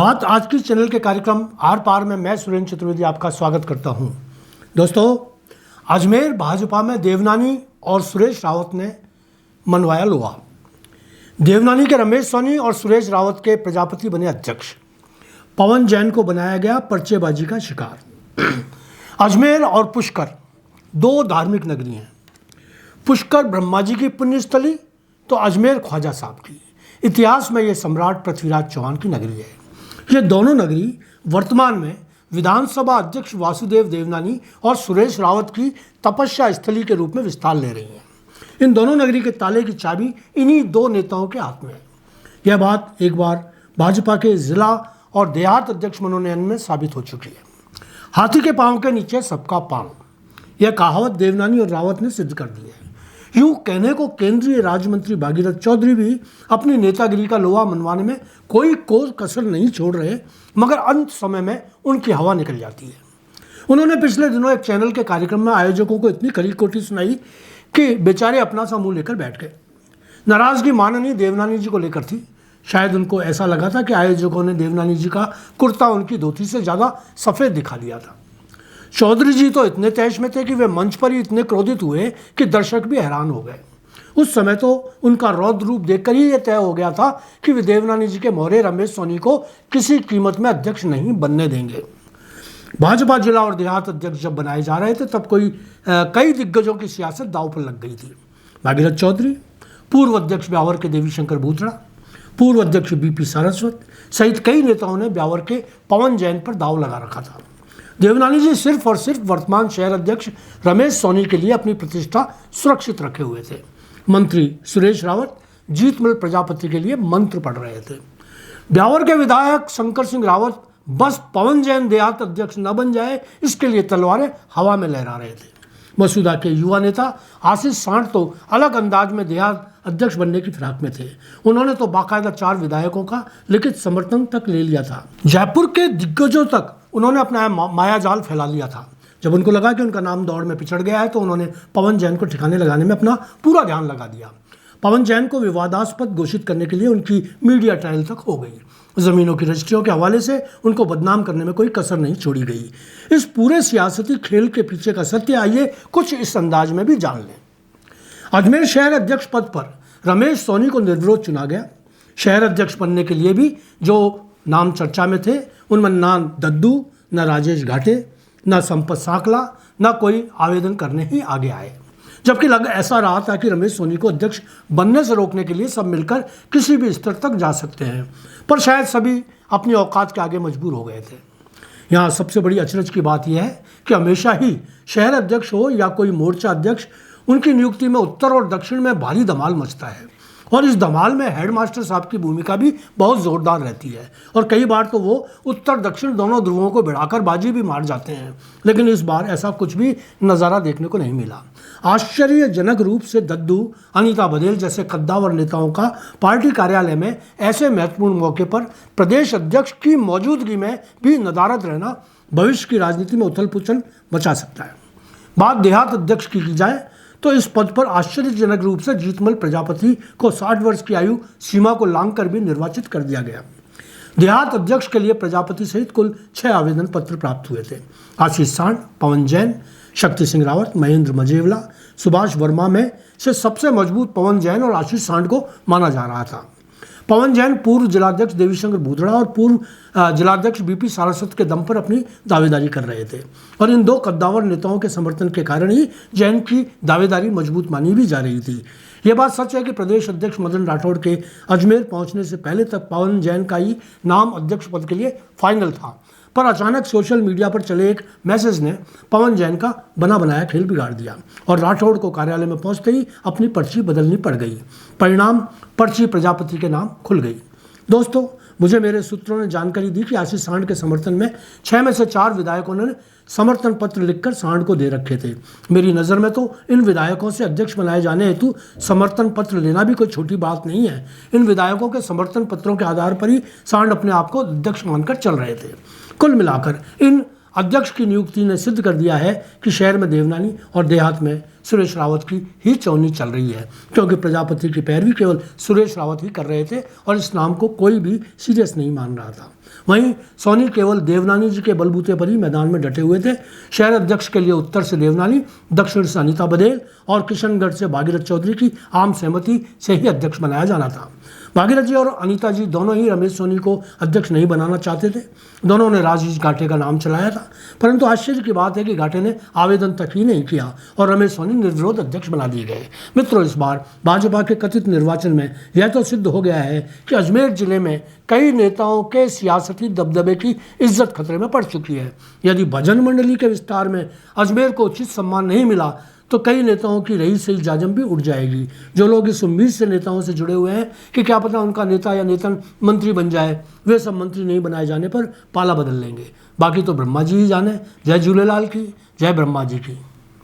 बात आज की चैनल के कार्यक्रम आर पार में मैं सुरेंद्र चतुर्वेदी आपका स्वागत करता हूं। दोस्तों, अजमेर भाजपा में देवनानी और सुरेश रावत ने मनवाया लोहा। देवनानी के रमेश सोनी और सुरेश रावत के प्रजापति बने अध्यक्ष। पवन जैन को बनाया गया पर्चेबाजी का शिकार। अजमेर और पुष्कर दो धार्मिक नगरी हैं। पुष्कर ब्रह्मा जी की पुण्यस्थली तो अजमेर ख्वाजा साहब की। इतिहास में ये सम्राट पृथ्वीराज चौहान की नगरी है। ये दोनों नगरी वर्तमान में विधानसभा अध्यक्ष वासुदेव देवनानी और सुरेश रावत की तपस्या स्थली के रूप में विस्तार ले रही हैं। इन दोनों नगरी के ताले की चाबी इन्हीं दो नेताओं के हाथ में है। यह बात एक बार भाजपा के जिला और देहात अध्यक्ष मनोनयन में साबित हो चुकी है। हाथी के पांव के नीचे सबका पांव, यह कहावत देवनानी और रावत ने सिद्ध कर दी है। यूं कहने को केंद्रीय राज्य मंत्री भागीरथ चौधरी भी अपनी नेतागिरी का लोहा मनवाने में कोई कसर नहीं छोड़ रहे, मगर अंत समय में उनकी हवा निकल जाती है। उन्होंने पिछले दिनों एक चैनल के कार्यक्रम में आयोजकों को इतनी खरी खोटी सुनाई कि बेचारे अपना सा मुंह लेकर बैठ गए। नाराजगी माननीय देवनानी जी को लेकर थी। शायद उनको ऐसा लगा था कि आयोजकों ने देवनानी जी का कुर्ता उनकी धोती से ज़्यादा सफ़ेद दिखा दिया था। चौधरी जी तो इतने तैश में थे कि वे मंच पर ही इतने क्रोधित हुए कि दर्शक भी हैरान हो गए। उस समय तो उनका रौद्र रूप देखकर ही यह तय हो गया था कि वे देवनानी जी के मोहरे रमेश सोनी को किसी कीमत में अध्यक्ष नहीं बनने देंगे। भाजपा जिला और देहात अध्यक्ष जब बनाए जा रहे थे तब कई दिग्गजों की सियासत दांव पर लग गई थी। भागीरथ चौधरी, पूर्व अध्यक्ष ब्यावर के देवी शंकर भूतड़ा, पूर्व अध्यक्ष बीपी सारस्वत सहित कई नेताओं ने ब्यावर के पवन जैन पर दांव लगा रखा था। देवनानी जी सिर्फ और सिर्फ वर्तमान शहर अध्यक्ष रमेश सोनी के लिए अपनी प्रतिष्ठा सुरक्षित रखे हुए थे। मंत्री सुरेश रावत जीतमल प्रजापति के लिए मंत्र पढ़ रहे थे। ब्यावर के विधायक शंकर सिंह रावत बस पवन जैन देहात अध्यक्ष न बन जाए इसके लिए तलवारें हवा में लहरा रहे थे। मसूदा के युवा नेता आशीष सांड तो अलग अंदाज में देहात अध्यक्ष बनने की फिराक में थे। उन्होंने तो बाकायदा 4 विधायकों का लिखित समर्थन तक ले लिया था। जयपुर के दिग्गजों तक उन्होंने अपना मायाजाल फैला लिया था। जब उनको लगा कि उनका नाम दौड़ में पिछड़ गया है तो उन्होंने पवन जैन को ठिकाने लगाने में अपना पूरा ध्यान लगा दिया। पवन जैन को विवादास्पद घोषित करने के लिए उनकी मीडिया ट्रायल तक हो गई। ज़मीनों की रजिस्ट्रियों के हवाले से उनको बदनाम करने में कोई कसर नहीं छोड़ी गई। इस पूरे सियासती खेल के पीछे का सत्य आइए कुछ इस अंदाज में भी जान लें। अजमेर शहर अध्यक्ष पद पर रमेश सोनी को निर्विरोध चुना गया। शहर अध्यक्ष बनने के लिए भी जो नाम चर्चा में थे उनमें ना दद्दू, न राजेश घाटे, न संपत साकला, न कोई आवेदन करने ही आगे आए। जबकि ऐसा रहा था कि रमेश सोनी को अध्यक्ष बनने से रोकने के लिए सब मिलकर किसी भी स्तर तक जा सकते हैं, पर शायद सभी अपनी औकात के आगे मजबूर हो गए थे। यहाँ सबसे बड़ी अचरज की बात यह है कि हमेशा ही शहर अध्यक्ष हो या कोई मोर्चा अध्यक्ष, उनकी नियुक्ति में उत्तर और दक्षिण में भारी धमाल मचता है और इस धमाल में हेडमास्टर साहब की भूमिका भी बहुत ज़ोरदार रहती है और कई बार तो वो उत्तर दक्षिण दोनों ध्रुवों को भिड़ाकर बाजी भी मार जाते हैं। लेकिन इस बार ऐसा कुछ भी नज़ारा देखने को नहीं मिला। आश्चर्यजनक रूप से दद्दू, अनीता बघेल जैसे कद्दावर नेताओं का पार्टी कार्यालय में ऐसे महत्वपूर्ण मौके पर प्रदेश अध्यक्ष की मौजूदगी में भी नदारद रहना भविष्य की राजनीति में उथल पुथल मचा सकता है। बात देहात अध्यक्ष की जाए तो इस पद पर आश्चर्यजनक रूप से जीतमल प्रजापति को 60 वर्ष की आयु सीमा को लांघकर भी निर्वाचित कर दिया गया। देहात अध्यक्ष के लिए प्रजापति सहित कुल 6 आवेदन पत्र प्राप्त हुए थे। आशीष सांड, पवन जैन, शक्ति सिंह रावत, महेंद्र मजेवला, सुभाष वर्मा में से सबसे मजबूत पवन जैन और आशीष सांड को माना जा रहा था। पवन जैन पूर्व जिलाध्यक्ष देवीशंकर भूतड़ा और पूर्व जिलाध्यक्ष बीपी सारस्वत के दम पर अपनी दावेदारी कर रहे थे और इन दो कद्दावर नेताओं के समर्थन के कारण ही जैन की दावेदारी मजबूत मानी भी जा रही थी। यह बात सच है कि प्रदेश अध्यक्ष मदन राठौड़ के अजमेर पहुंचने से पहले तक पवन जैन का ही नाम अध्यक्ष पद के लिए फाइनल था, पर अचानक सोशल मीडिया पर चले एक मैसेज ने पवन जैन का बना बनाया खेल बिगाड़ दिया और राठौड़ को कार्यालय में पहुंचते ही अपनी पर्ची बदलनी पड़ गई। परिणाम, पर्ची प्रजापति के नाम खुल गई। दोस्तों, मुझे मेरे सूत्रों ने जानकारी दी कि आशीष सांड के समर्थन में 6 में से 4 विधायकों ने समर्थन पत्र लिखकर सांड को दे रखे थे। मेरी नज़र में तो इन विधायकों से अध्यक्ष बनाए जाने हेतु समर्थन पत्र लेना भी कोई छोटी बात नहीं है। इन विधायकों के समर्थन पत्रों के आधार पर ही सांड अपने आप को अध्यक्ष मानकर चल रहे थे। कुल मिलाकर इन अध्यक्ष की नियुक्ति ने सिद्ध कर दिया है कि शहर में देवनानी और देहात में सुरेश रावत की ही चौनी चल रही है, क्योंकि प्रजापति की पैरवी केवल सुरेश रावत ही कर रहे थे और इस नाम को कोई भी सीरियस नहीं मान रहा था। वहीं सोनी केवल देवनानी जी के बलबूते पर ही मैदान में डटे हुए थे। शहर अध्यक्ष के लिए उत्तर से देवनानी, दक्षिण से अनीता बघेल और किशनगढ़ से भागीरथ चौधरी की आम सहमति से ही अध्यक्ष बनाया जाना था। भागीरथ जी और अनीता जी दोनों ही रमेश सोनी को अध्यक्ष नहीं बनाना चाहते थे। दोनों ने राजेश घाटे का नाम चलाया था, परंतु आश्चर्य की बात है कि घाटे ने आवेदन तक ही नहीं किया और रमेश सोनी निर्विरोध अध्यक्ष बना दिए गए। मित्रों, इस बार भाजपा के कथित निर्वाचन में यह तो सिद्ध हो गया है कि अजमेर जिले में कई नेताओं के सियासती दबदबे की इज्जत खतरे में पड़ चुकी है। यदि भजन मंडली के विस्तार में अजमेर को उचित सम्मान नहीं मिला तो कई नेताओं की रही सही जाजम भी उड़ जाएगी। जो लोग इस उम्मीद से नेताओं से जुड़े हुए हैं कि क्या पता उनका नेता या नेता मंत्री बन जाए, वे सब मंत्री नहीं बनाए जाने पर पाला बदल लेंगे। बाकी तो ब्रह्मा जी ही जाने। जय झूलेलाल की, जय ब्रह्मा जी की।